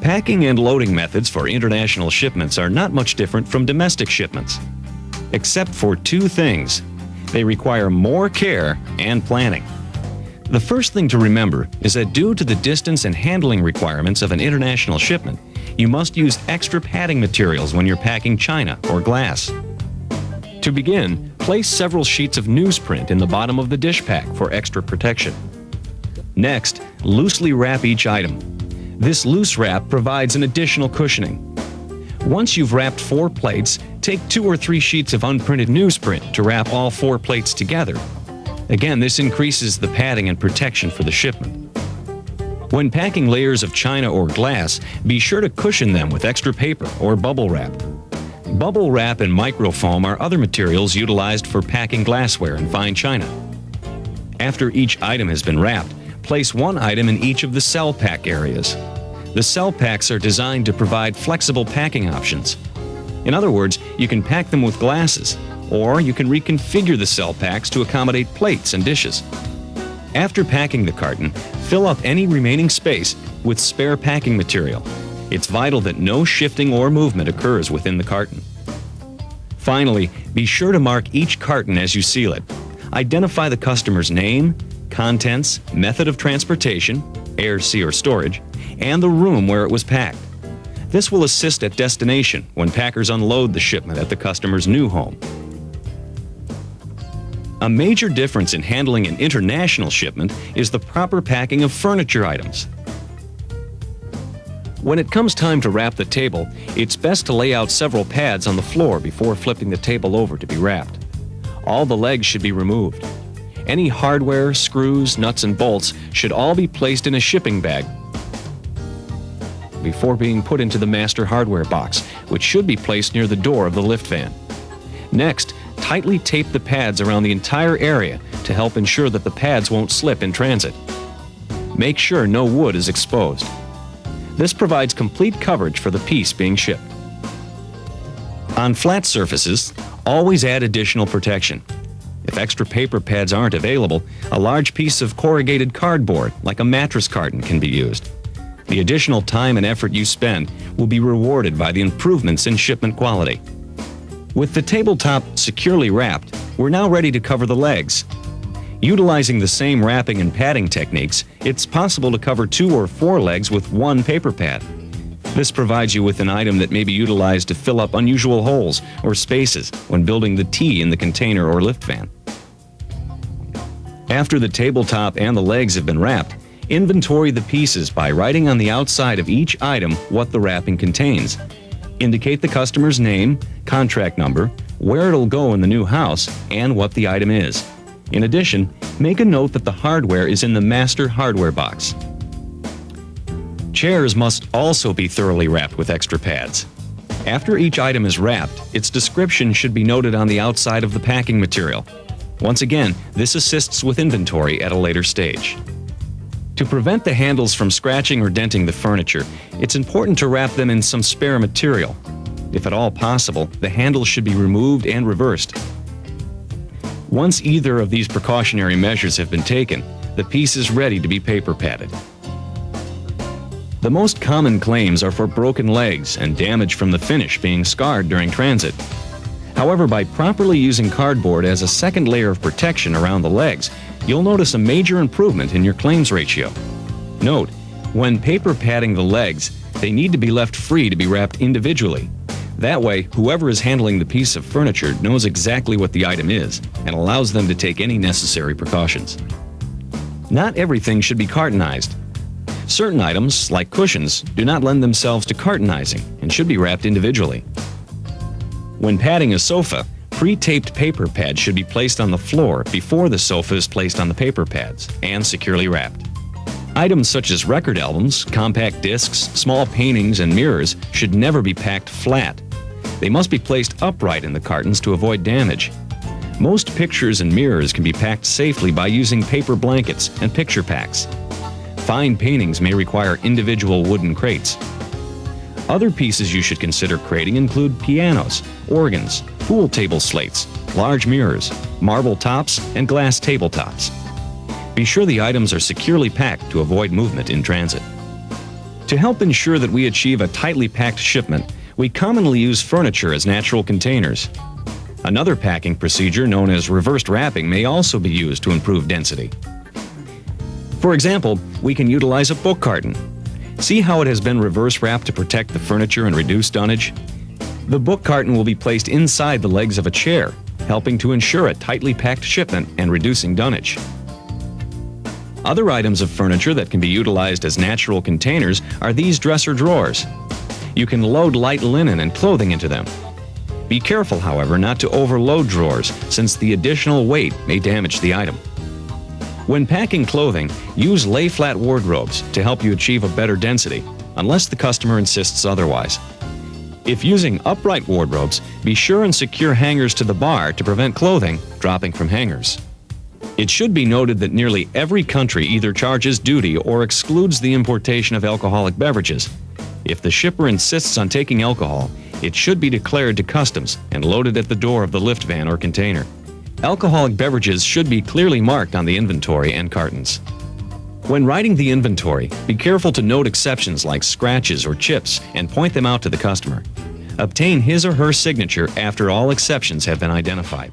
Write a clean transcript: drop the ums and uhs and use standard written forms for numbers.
Packing and loading methods for international shipments are not much different from domestic shipments, except for two things. They require more care and planning. The first thing to remember is that due to the distance and handling requirements of an international shipment, you must use extra padding materials when you're packing china or glass. To begin, place several sheets of newsprint in the bottom of the dish pack for extra protection. Next, loosely wrap each item. This loose wrap provides an additional cushioning. Once you've wrapped 4 plates, take 2 or 3 sheets of unprinted newsprint to wrap all 4 plates together. Again, this increases the padding and protection for the shipment. When packing layers of china or glass, be sure to cushion them with extra paper or bubble wrap. Bubble wrap and microfoam are other materials utilized for packing glassware and fine china. After each item has been wrapped, place 1 item in each of the cell pack areas. The cell packs are designed to provide flexible packing options. In other words, you can pack them with glasses, or you can reconfigure the cell packs to accommodate plates and dishes. After packing the carton, fill up any remaining space with spare packing material. It's vital that no shifting or movement occurs within the carton. Finally, be sure to mark each carton as you seal it. Identify the customer's name, contents, method of transportation, air, sea, or storage, and the room where it was packed. This will assist at destination when packers unload the shipment at the customer's new home. A major difference in handling an international shipment is the proper packing of furniture items. When it comes time to wrap the table, it's best to lay out several pads on the floor before flipping the table over to be wrapped. All the legs should be removed. Any hardware, screws, nuts, and bolts should all be placed in a shipping bag before being put into the master hardware box, which should be placed near the door of the lift van. Next, tightly tape the pads around the entire area to help ensure that the pads won't slip in transit. Make sure no wood is exposed. This provides complete coverage for the piece being shipped. On flat surfaces, always add additional protection. If extra paper pads aren't available, a large piece of corrugated cardboard, like a mattress carton, can be used. The additional time and effort you spend will be rewarded by the improvements in shipment quality. With the tabletop securely wrapped, we're now ready to cover the legs. Utilizing the same wrapping and padding techniques, it's possible to cover 2 or 4 legs with 1 paper pad. This provides you with an item that may be utilized to fill up unusual holes or spaces when building the T in the container or lift van. After the tabletop and the legs have been wrapped, inventory the pieces by writing on the outside of each item what the wrapping contains. Indicate the customer's name, contract number, where it'll go in the new house, and what the item is. In addition, make a note that the hardware is in the master hardware box. Chairs must also be thoroughly wrapped with extra pads. After each item is wrapped, its description should be noted on the outside of the packing material. Once again, this assists with inventory at a later stage. To prevent the handles from scratching or denting the furniture, it's important to wrap them in some spare material. If at all possible, the handles should be removed and reversed. Once either of these precautionary measures have been taken, the piece is ready to be paper padded. The most common claims are for broken legs and damage from the finish being scarred during transit. However, by properly using cardboard as a second layer of protection around the legs, you'll notice a major improvement in your claims ratio. Note, when paper padding the legs, they need to be left free to be wrapped individually. That way, whoever is handling the piece of furniture knows exactly what the item is and allows them to take any necessary precautions. Not everything should be cartonized. Certain items, like cushions, do not lend themselves to cartonizing and should be wrapped individually. When padding a sofa, pre-taped paper pads should be placed on the floor before the sofa is placed on the paper pads and securely wrapped. Items such as record albums, compact discs, small paintings, and mirrors should never be packed flat. They must be placed upright in the cartons to avoid damage. Most pictures and mirrors can be packed safely by using paper blankets and picture packs. Fine paintings may require individual wooden crates. Other pieces you should consider crating include pianos, organs, pool table slates, large mirrors, marble tops, and glass tabletops. Be sure the items are securely packed to avoid movement in transit. To help ensure that we achieve a tightly packed shipment, we commonly use furniture as natural containers. Another packing procedure known as reversed wrapping may also be used to improve density. For example, we can utilize a book carton. See how it has been reverse wrapped to protect the furniture and reduce dunnage? The book carton will be placed inside the legs of a chair, helping to ensure a tightly packed shipment and reducing dunnage. Other items of furniture that can be utilized as natural containers are these dresser drawers. You can load light linen and clothing into them. Be careful, however, not to overload drawers, since the additional weight may damage the item. When packing clothing, use lay-flat wardrobes to help you achieve a better density, unless the customer insists otherwise. If using upright wardrobes, be sure and secure hangers to the bar to prevent clothing dropping from hangers. It should be noted that nearly every country either charges duty or excludes the importation of alcoholic beverages. If the shipper insists on taking alcohol, it should be declared to customs and loaded at the door of the lift van or container. Alcoholic beverages should be clearly marked on the inventory and cartons. When writing the inventory, be careful to note exceptions like scratches or chips and point them out to the customer. Obtain his or her signature after all exceptions have been identified.